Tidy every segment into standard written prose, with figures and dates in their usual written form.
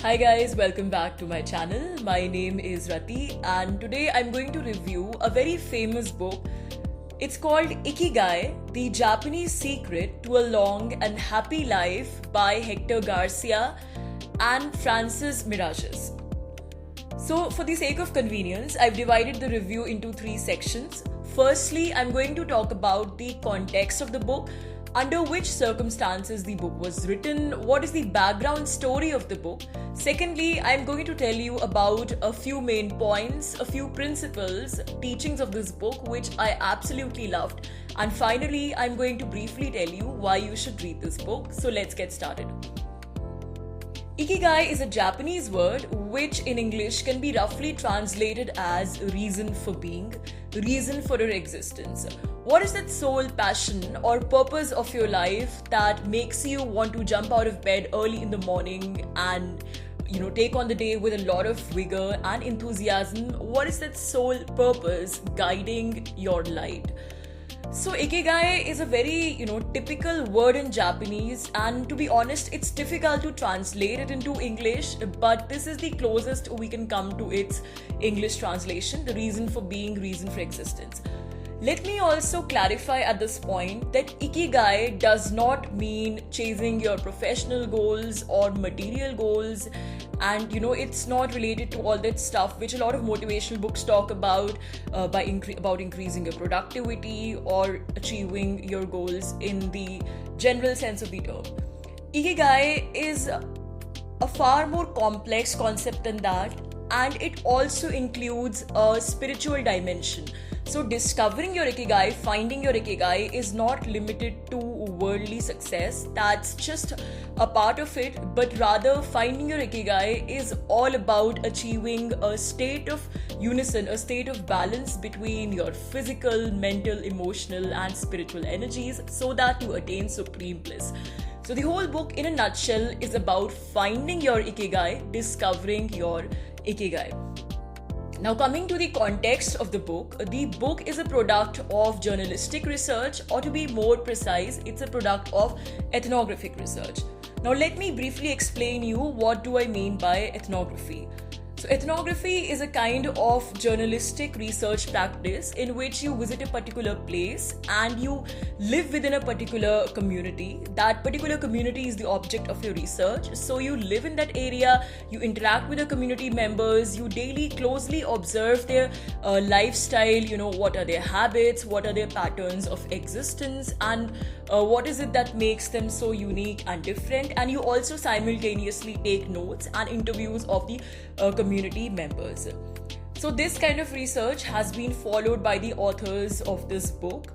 Hi guys, welcome back to my channel. My name is Rati and today I'm going to review a very famous book. It's called Ikigai, The Japanese Secret to a Long and Happy Life by Hector Garcia and Francesc Miralles. So for the sake of convenience, I've divided the review into three sections. Firstly, I'm going to talk about the context of the book, under which circumstances the book was written, what is the background story of the book. Secondly, I'm going to tell you about a few main points, a few principles, teachings of this book which I absolutely loved. And finally, I'm going to briefly tell you why you should read this book. So let's get started. Ikigai is a Japanese word which in English can be roughly translated as reason for being, reason for your existence. What is that sole passion or purpose of your life that makes you want to jump out of bed early in the morning and take on the day with a lot of vigor and enthusiasm? What is that sole purpose guiding your light? So Ikigai is a very typical word in Japanese, and to be honest it's difficult to translate it into English, but this is the closest we can come to its English translation, the reason for being, reason for existence. Let me also clarify at this point that Ikigai does not mean chasing your professional goals or material goals, and it's not related to all that stuff which a lot of motivational books talk about about increasing your productivity or achieving your goals in the general sense of the term. Ikigai is a far more complex concept than that, and it also includes a spiritual dimension. So discovering your Ikigai, finding your Ikigai is not limited to worldly success. That's just a part of it, but rather finding your Ikigai is all about achieving a state of unison, a state of balance between your physical, mental, emotional and spiritual energies so that you attain supreme bliss. So the whole book in a nutshell is about finding your Ikigai, discovering your Ikigai. Now coming to the context of the book is a product of journalistic research, or to be more precise, it's a product of ethnographic research. Now let me briefly explain you what do I mean by ethnography. So ethnography is a kind of journalistic research practice in which you visit a particular place and you live within a particular community. That particular community is the object of your research. So you live in that area, you interact with the community members, you daily closely observe their lifestyle, what are their habits, what are their patterns of existence, and what is it that makes them so unique and different. And you also simultaneously take notes and interviews of the community members. So this kind of research has been followed by the authors of this book.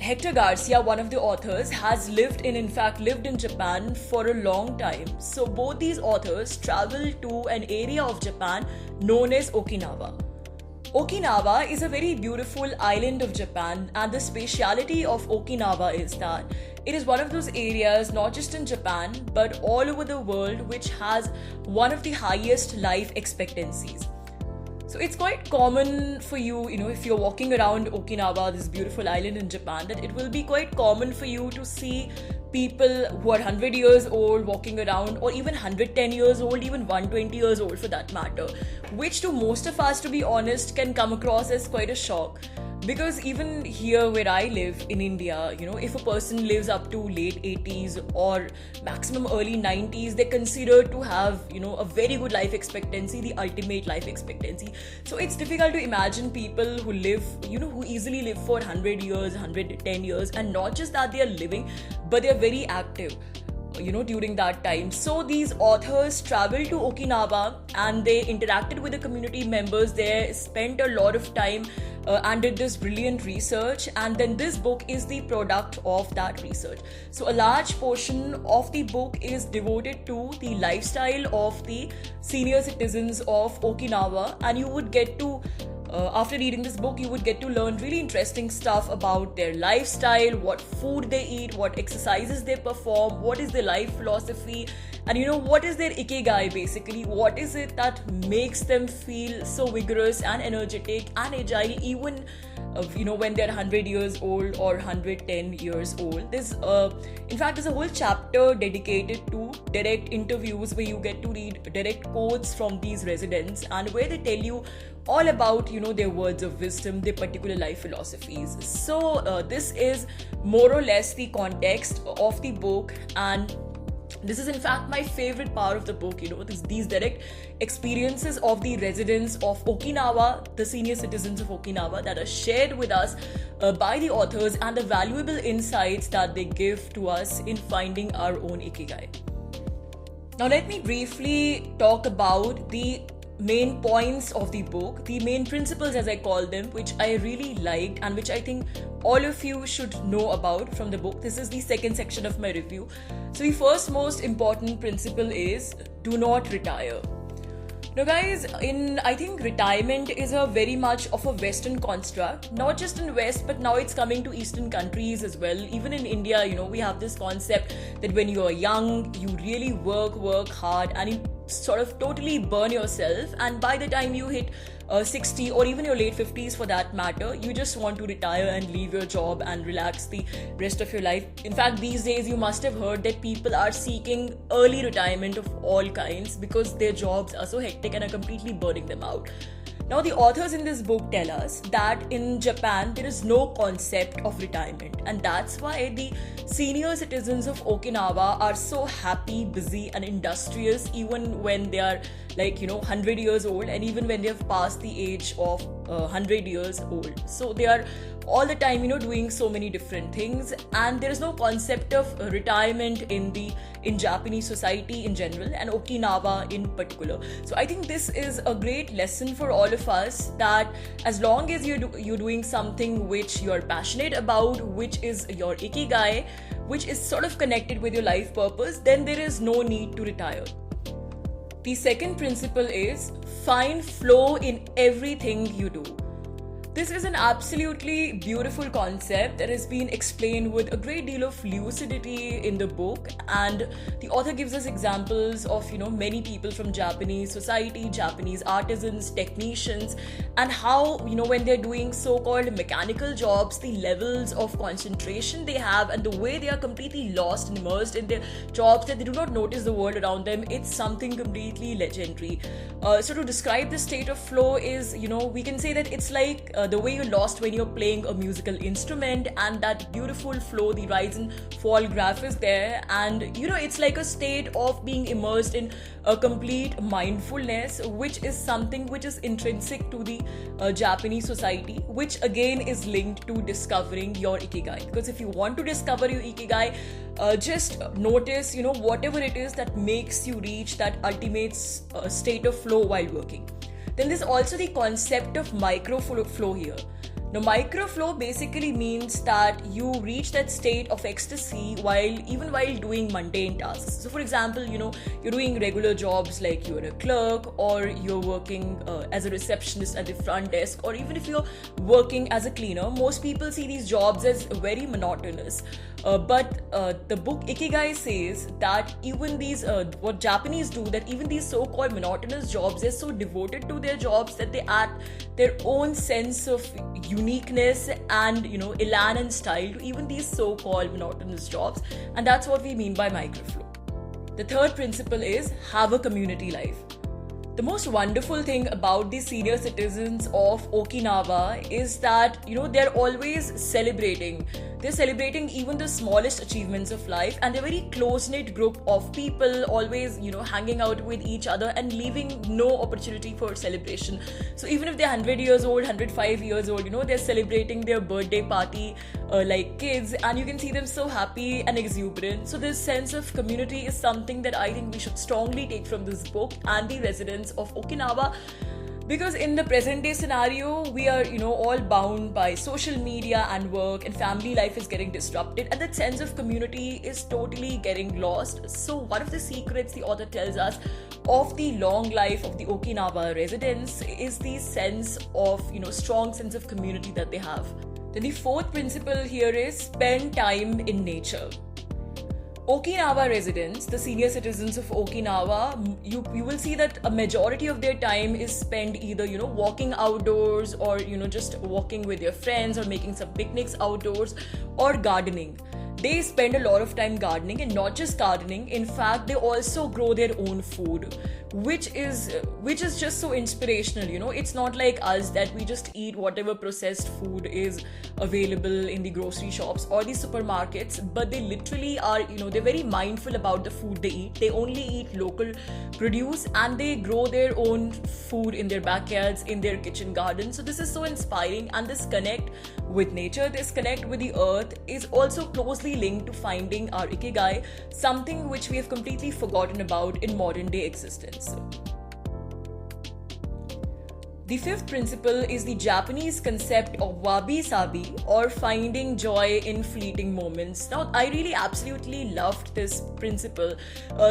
Hector Garcia, one of the authors, has lived in Japan for a long time. So both these authors traveled to an area of Japan known as Okinawa. Okinawa is a very beautiful island of Japan, and the speciality of Okinawa is that it is one of those areas, not just in Japan, but all over the world, which has one of the highest life expectancies. So it's quite common for you, if you're walking around Okinawa, this beautiful island in Japan, that it will be quite common for you to see people who are 100 years old walking around, or even 110 years old, even 120 years old for that matter, which to most of us, to be honest, can come across as quite a shock. Because even here where I live in India, if a person lives up to late 80s or maximum early 90s, they're considered to have, a very good life expectancy, the ultimate life expectancy. So it's difficult to imagine people who live, who easily live for 100 years, 110 years, and not just that they are living, but they're very active during that time. So these authors traveled to Okinawa and they interacted with the community members there, spent a lot of time and did this brilliant research, and then this book is the product of that research. So a large portion of the book is devoted to the lifestyle of the senior citizens of Okinawa, and you would get to after reading this book, you would get to learn really interesting stuff about their lifestyle, what food they eat, what exercises they perform, what is their life philosophy, and what is their Ikigai basically. What is it that makes them feel so vigorous and energetic and agile even when they're 100 years old or 110 years old. In fact, there's a whole chapter dedicated to direct interviews where you get to read direct quotes from these residents and where they tell you all about, their words of wisdom, their particular life philosophies. So this is more or less the context of the book, and this is in fact my favorite part of the book, these direct experiences of the residents of Okinawa, the senior citizens of Okinawa, that are shared with us by the authors, and the valuable insights that they give to us in finding our own Ikigai. Now let me briefly talk about the main points of the book, the main principles as I call them, which I really liked and which I think all of you should know about from the book. This is the second section of my review. So the first most important principle is do not retire. Now guys, I think retirement is a very much of a Western construct, not just in West, but now it's coming to Eastern countries as well. Even in India, we have this concept that when you're young, you really work hard and you sort of totally burn yourself, and by the time you hit 60 or even your late 50s for that matter, you just want to retire and leave your job and relax the rest of your life. In fact, these days you must have heard that people are seeking early retirement of all kinds because their jobs are so hectic and are completely burning them out. Now, the authors in this book tell us that in Japan, there is no concept of retirement, and that's why the senior citizens of Okinawa are so happy, busy, and industrious even when they are 100 years old, and even when they have passed the age of 100 years old. So they are all the time, doing so many different things, and there is no concept of retirement in Japanese society in general and Okinawa in particular. So I think this is a great lesson for all of us, that as long as you're doing something which you're passionate about, which is your Ikigai, which is sort of connected with your life purpose, then there is no need to retire. The second principle is find flow in everything you do. This is an absolutely beautiful concept that has been explained with a great deal of lucidity in the book, and the author gives us examples of many people from Japanese society, Japanese artisans, technicians, and how when they're doing so-called mechanical jobs, the levels of concentration they have and the way they are completely lost and immersed in their jobs that they do not notice the world around them. It's something completely legendary. So to describe the state of flow is, we can say that it's like the way you're lost when you're playing a musical instrument, and that beautiful flow, the rise and fall graph is there, and it's like a state of being immersed in a complete mindfulness, which is something which is intrinsic to the Japanese society, which again is linked to discovering your Ikigai. Because if you want to discover your Ikigai, just notice whatever it is that makes you reach that ultimate state of flow while working. Then there's also the concept of micro flow here. Now, micro flow basically means that you reach that state of ecstasy even while doing mundane tasks. So for example, you're doing regular jobs like you're a clerk, or you're working as a receptionist at the front desk, or even if you're working as a cleaner. Most people see these jobs as very monotonous. But the book Ikigai says that even these, what Japanese do, that even these so-called monotonous jobs, they're so devoted to their jobs that they add their own sense of uniqueness and, elan and style to even these so-called monotonous jobs. And that's what we mean by microflow. The third principle is have a community life. The most wonderful thing about the senior citizens of Okinawa is that, they're always celebrating. They're celebrating even the smallest achievements of life, and they're a very close-knit group of people, always, hanging out with each other and leaving no opportunity for celebration. So even if they're 100 years old, 105 years old, they're celebrating their birthday party like kids, and you can see them so happy and exuberant. So this sense of community is something that I think we should strongly take from this book and the residents of Okinawa. Because in the present day scenario, we are, all bound by social media and work, and family life is getting disrupted, and that sense of community is totally getting lost. So one of the secrets the author tells us of the long life of the Okinawa residents is the sense of, strong sense of community that they have. Then the fourth principle here is spend time in nature. Okinawa residents, the senior citizens of Okinawa, you will see that a majority of their time is spent either, walking outdoors or, just walking with their friends or making some picnics outdoors or gardening. They spend a lot of time gardening, and not just gardening. In fact, they also grow their own food, which is just so inspirational. It's not like us that we just eat whatever processed food is available in the grocery shops or the supermarkets, but they literally are, they're very mindful about the food they eat. They only eat local produce, and they grow their own food in their backyards, in their kitchen gardens. So this is so inspiring, and this connect with nature, this connect with the earth is also closely linked to finding our Ikigai, something which we have completely forgotten about in modern day existence. The fifth principle is the Japanese concept of wabi-sabi, or finding joy in fleeting moments. Now, I really absolutely loved this principle.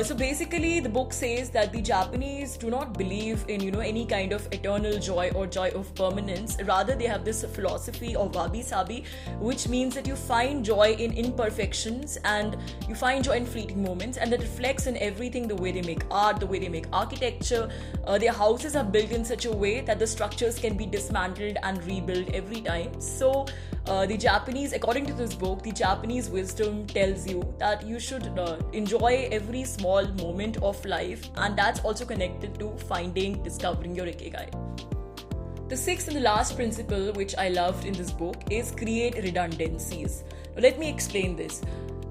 So basically, the book says that the Japanese do not believe in, any kind of eternal joy or joy of permanence. Rather, they have this philosophy of wabi-sabi, which means that you find joy in imperfections and you find joy in fleeting moments, and that reflects in everything, the way they make art, the way they make architecture. Their houses are built in such a way that the structures can be dismantled and rebuilt every time. So the Japanese, according to this book, the Japanese wisdom tells you that you should enjoy every small moment of life, and that's also connected to discovering your Ikigai. The sixth and the last principle which I loved in this book is create redundancies. Now, let me explain this.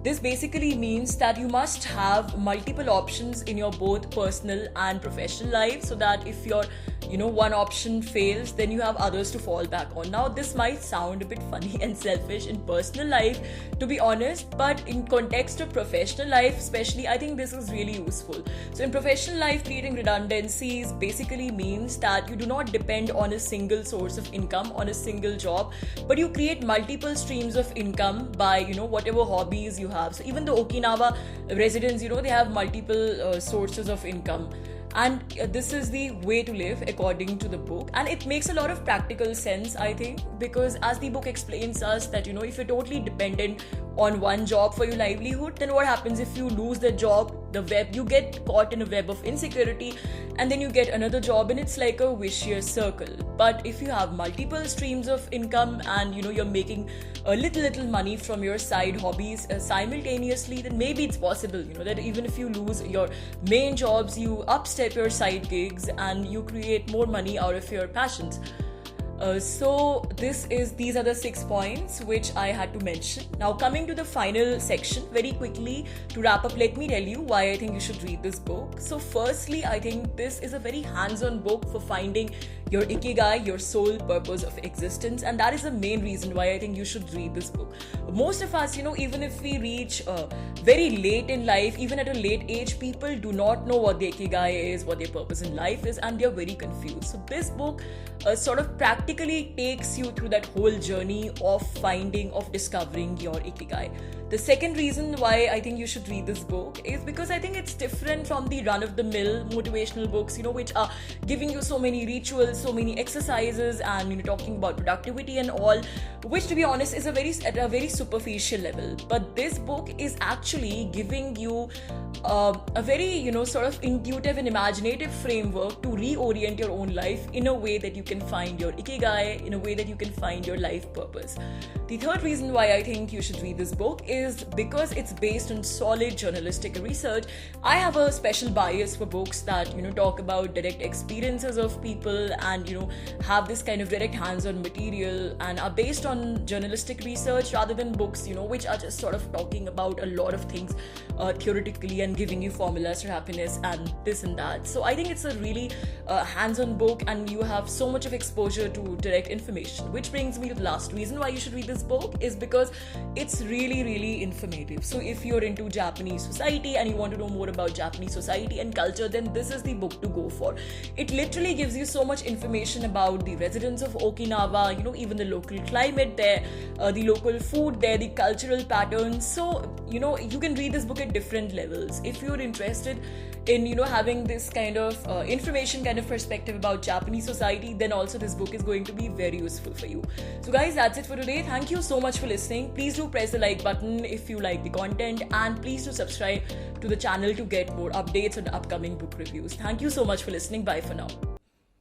This basically means that you must have multiple options in your both personal and professional life, so that if your one option fails, then you have others to fall back on. Now, this might sound a bit funny and selfish in personal life, to be honest, but in context of professional life especially, I think this is really useful. So in professional life, creating redundancies basically means that you do not depend on a single source of income, on a single job, but you create multiple streams of income by whatever hobbies you have. So even the Okinawa residents, they have multiple sources of income. And this is the way to live according to the book. And it makes a lot of practical sense, I think, because as the book explains us that, if you're totally dependent on one job for your livelihood, then what happens if you lose the job, you get caught in a web of insecurity, and then you get another job, and it's like a vicious circle. But if you have multiple streams of income and, you're making a little money from your side hobbies simultaneously, then maybe it's possible, that even if you lose your main jobs, you upstep your side gigs and you create more money out of your passions. So these are the 6 points which I had to mention. Now, coming to the final section, very quickly to wrap up, let me tell you why I think you should read this book. So firstly, I think this is a very hands-on book for finding your Ikigai, your sole purpose of existence, and that is the main reason why I think you should read this book. Most of us, even if we reach very late in life, even at a late age, people do not know what their Ikigai is, what their purpose in life is, and they're very confused. So this book sort of practically takes you through that whole journey of discovering your Ikigai. The second reason why I think you should read this book is because I think it's different from the run-of-the-mill motivational books, which are giving you so many rituals, so many exercises, and talking about productivity and all, which, to be honest, is at a very superficial level. But this book is actually giving you a very sort of intuitive and imaginative framework to reorient your own life in a way that you can find your Ikigai, in a way that you can find your life purpose. The third reason why I think you should read this book is because it's based on solid journalistic research. I have a special bias for books that talk about direct experiences of people and have this kind of direct hands-on material and are based on journalistic research rather than books which are just sort of talking about a lot of things theoretically and giving you formulas for happiness and this and that. So I think it's a really hands-on book, and you have so much of exposure to direct information, which brings me to the last reason why you should read this book is because it's really informative. So if you're into Japanese society and you want to know more about Japanese society and culture, then this is the book to go for. It literally gives you so much information about the residents of Okinawa, even the local climate there, the local food there, the cultural patterns. So you can read this book at different levels. If you're interested in having this kind of information kind of perspective about Japanese society, then also this book is going to be very useful for you. So guys, that's it for today. Thank you so much for listening. Please do press the like button if you like the content, and please do subscribe to the channel to get more updates on upcoming book reviews. Thank you so much for listening. Bye for now.